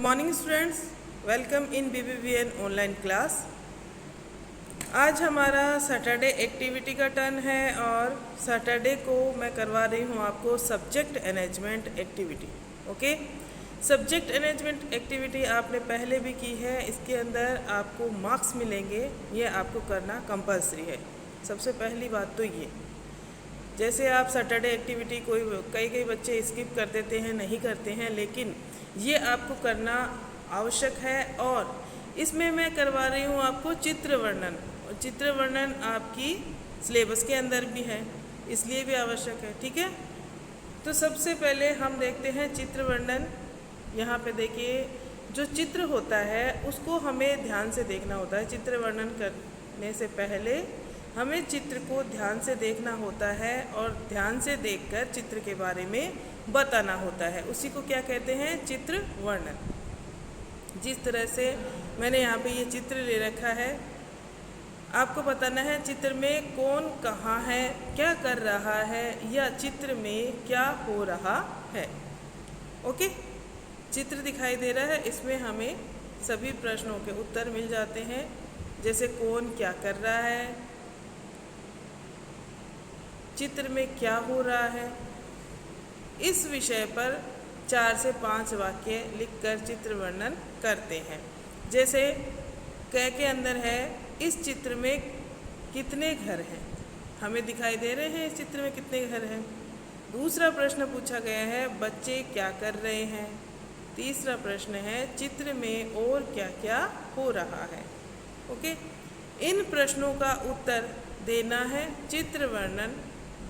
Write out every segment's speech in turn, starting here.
Morning students, welcome in BBVN online class. आज हमारा Saturday activity का टर्न है और सैटरडे को मैं करवा रही हूँ आपको subject management activity. Okay, subject management activity आपने पहले भी की है, इसके अंदर आपको मार्क्स मिलेंगे, ये आपको करना कंपलसरी है। सबसे पहली बात तो ये, जैसे आप सैटरडे एक्टिविटी कई बच्चे स्किप कर देते हैं, नहीं करते हैं, लेकिन ये आपको करना आवश्यक है। और इसमें मैं करवा रही हूँ आपको चित्र वर्णन, और चित्र वर्णन आपकी सिलेबस के अंदर भी है, इसलिए भी आवश्यक है। ठीक है, तो सबसे पहले हम देखते हैं चित्र वर्णन। यहाँ पे देखिए, जो चित्र होता है उसको हमें ध्यान से देखना होता है। चित्र वर्णन करने से पहले हमें चित्र को ध्यान से देखना होता है और ध्यान से देखकर चित्र के बारे में बताना होता है। उसी को क्या कहते हैं? चित्र वर्णन। जिस तरह से मैंने यहाँ पे ये चित्र ले रखा है, आपको बताना है चित्र में कौन कहाँ है, क्या कर रहा है, या चित्र में क्या हो रहा है। ओके, चित्र दिखाई दे रहा है, इसमें हमें सभी प्रश्नों के उत्तर मिल जाते हैं, जैसे कौन क्या कर रहा है, चित्र में क्या हो रहा है। इस विषय पर 4 से 5 वाक्य लिखकर चित्र वर्णन करते हैं। जैसे क के अंदर है, इस चित्र में कितने घर हैं, हमें दिखाई दे रहे हैं इस चित्र में कितने घर हैं। दूसरा प्रश्न पूछा गया है, बच्चे क्या कर रहे हैं। तीसरा प्रश्न है, चित्र में और क्या क्या हो रहा है। ओके, इन प्रश्नों का उत्तर देना है। चित्र वर्णन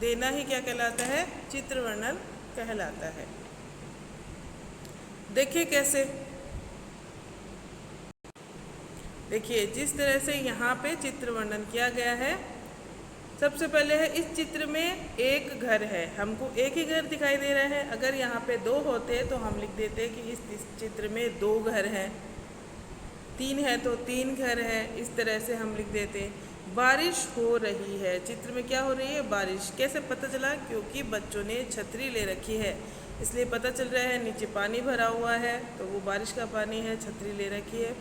देना ही क्या कहलाता है? चित्र वर्णन कहलाता है। देखिए कैसे, देखिए जिस तरह से यहाँ पे चित्र वर्णन किया गया है। सबसे पहले है, इस चित्र में एक घर है, हमको एक ही घर दिखाई दे रहा है। अगर यहाँ पे 2 होते तो हम लिख देते कि इस चित्र में 2 घर हैं। 3 है तो 3 घर है, इस तरह से हम लिख देते। बारिश हो रही है, चित्र में क्या हो रही है? बारिश। कैसे पता चला? क्योंकि बच्चों ने छतरी ले रखी है, इसलिए पता चल रहा है। नीचे पानी भरा हुआ है तो वो बारिश का पानी है, छतरी ले रखी है।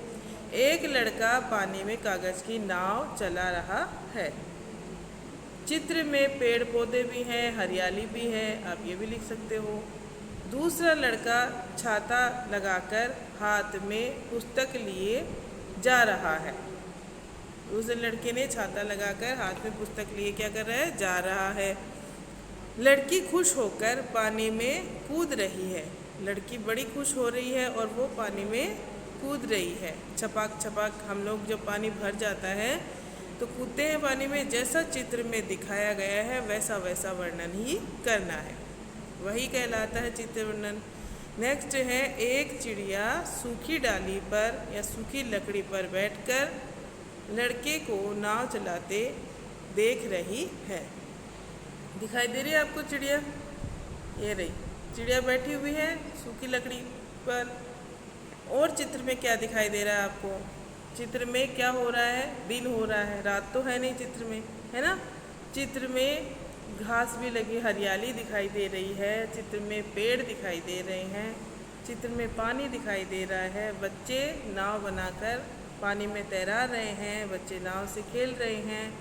एक लड़का पानी में कागज़ की नाव चला रहा है। चित्र में पेड़ पौधे भी हैं, हरियाली भी है, आप ये भी लिख सकते हो। दूसरा लड़का छाता लगाकर हाथ में पुस्तक लिए जा रहा है। दूसरे लड़के ने छाता लगाकर हाथ में पुस्तक लिए क्या कर रहा है? जा रहा है। लड़की खुश होकर पानी में कूद रही है। लड़की बड़ी खुश हो रही है और वो पानी में कूद रही है। छपाक छपाक हम लोग जब पानी भर जाता है तो कूदते हैं पानी में। जैसा चित्र में दिखाया गया है वैसा वैसा वर्णन ही करना है, वही कहलाता है चित्र वर्णन। नेक्स्ट है, एक चिड़िया सूखी डाली पर या सूखी लकड़ी पर बैठकर लड़के को नाव चलाते देख रही है। दिखाई दे रही है आपको चिड़िया? ये रही चिड़िया बैठी हुई है सूखी लकड़ी पर। और चित्र में क्या दिखाई दे रहा है आपको? चित्र में क्या हो रहा है? दिन हो रहा है, रात तो है नहीं चित्र में, है ना। चित्र में घास भी लगी, हरियाली दिखाई दे रही है। चित्र में पेड़ दिखाई दे रहे हैं। चित्र में पानी दिखाई दे रहा है। बच्चे नाव बनाकर पानी में तैरा रहे हैं, बच्चे नाव से खेल रहे हैं।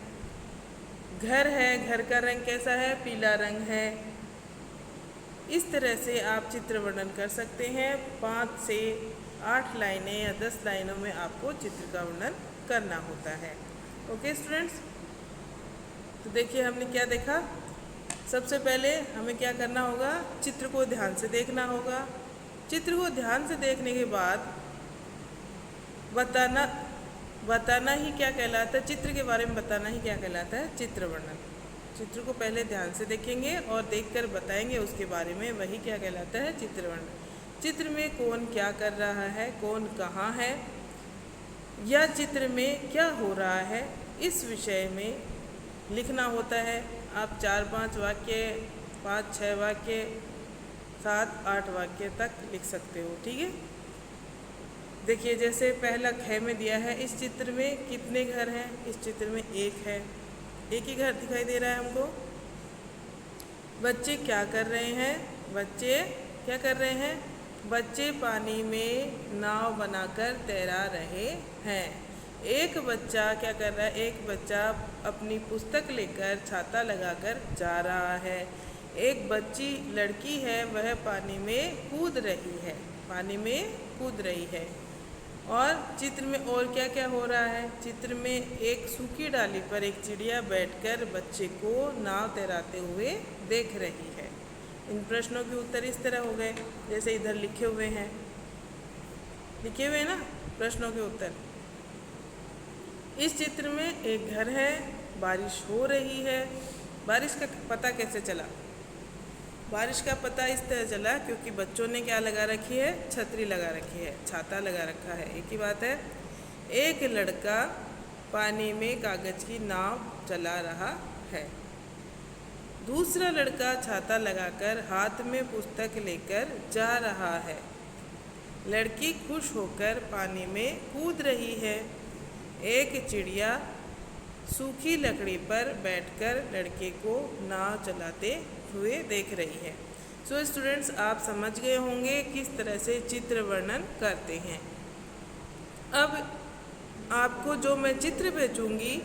घर है, घर का रंग कैसा है? पीला रंग है। इस तरह से आप चित्र वर्णन कर सकते हैं। 5 से 8 लाइनें या 10 लाइनों में आपको चित्र का वर्णन करना होता है। ओके स्टूडेंट्स, तो देखिए हमने क्या देखा। सबसे पहले हमें क्या करना होगा? चित्र को ध्यान से देखना होगा। चित्र को ध्यान से देखने के बाद बताना ही क्या कहलाता है? चित्र के बारे में बताना ही क्या कहलाता है? चित्र वर्णन। चित्र को पहले ध्यान से देखेंगे और देखकर बताएंगे उसके बारे में, वही क्या कहलाता है? चित्र वर्णन। चित्र में कौन क्या कर रहा है, कौन कहाँ है, या चित्र में क्या हो रहा है, इस विषय में लिखना होता है। आप 4-5 वाक्य, 5-6 वाक्य, 7-8 वाक्य तक लिख सकते हो। ठीक है, देखिए जैसे पहला ख में दिया है, इस चित्र में कितने घर हैं? इस चित्र में एक है, एक ही घर दिखाई दे रहा है हमको। बच्चे क्या कर रहे हैं? बच्चे क्या कर रहे हैं? बच्चे पानी में नाव बनाकर तैरा रहे हैं। एक बच्चा क्या कर रहा है? एक बच्चा अपनी पुस्तक लेकर छाता लगाकर जा रहा है। एक बच्ची लड़की है, वह पानी में कूद रही है, पानी में कूद रही है। और चित्र में और क्या क्या हो रहा है? चित्र में एक सूखी डाली पर एक चिड़िया बैठकर बच्चे को नाव तैराते हुए देख रही है। इन प्रश्नों के उत्तर इस तरह हो गए जैसे इधर लिखे हुए हैं, लिखे हुए हैं ना प्रश्नों के उत्तर। इस चित्र में एक घर है, बारिश हो रही है। बारिश का पता कैसे चला? बारिश का पता इस तरह चला क्योंकि बच्चों ने क्या लगा रखी है? छतरी लगा रखी है, छाता लगा रखा है। एक ही बात है। एक लड़का पानी में कागज की नाव चला रहा है। दूसरा लड़का छाता लगाकर हाथ में पुस्तक लेकर जा रहा है। लड़की खुश होकर पानी में कूद रही है। एक चिड़िया सूखी लकड़ी पर बैठकर लड़के को नाव चलाते हुए देख रही है। सो स्टूडेंट्स, आप समझ गए होंगे किस तरह से चित्र वर्णन करते हैं। अब आपको जो मैं चित्र भेजूंगी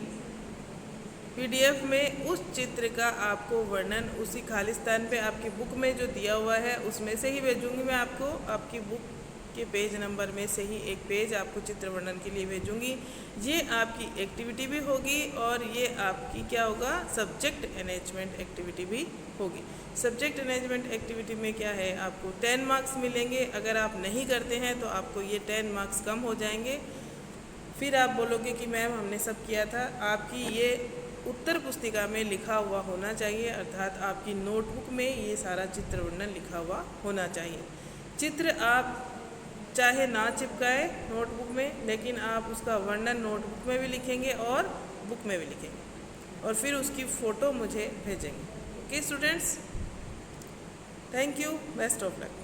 PDF में, उस चित्र का आपको वर्णन उसी खाली स्थान पे आपकी बुक में जो दिया हुआ है उसमें से ही भेजूंगी। मैं आपको आपकी बुक के पेज नंबर में से ही एक पेज आपको चित्र वर्णन के लिए भेजूंगी। ये आपकी एक्टिविटी भी होगी और ये आपकी क्या होगा? सब्जेक्ट मैनेजमेंट एक्टिविटी भी होगी। सब्जेक्ट मैनेजमेंट एक्टिविटी में क्या है? आपको 10 मार्क्स मिलेंगे। अगर आप नहीं करते हैं तो आपको ये 10 मार्क्स कम हो जाएंगे। फिर आप बोलोगे कि मैम हमने सब किया था। आपकी ये उत्तर पुस्तिका में लिखा हुआ होना चाहिए, अर्थात आपकी नोटबुक में ये सारा चित्र वर्णन लिखा हुआ होना चाहिए। चित्र आप चाहे ना चिपकाए नोटबुक में, लेकिन आप उसका वर्णन नोटबुक में भी लिखेंगे और बुक में भी लिखेंगे और फिर उसकी फ़ोटो मुझे भेजेंगे। Okay students, thank you, best of luck.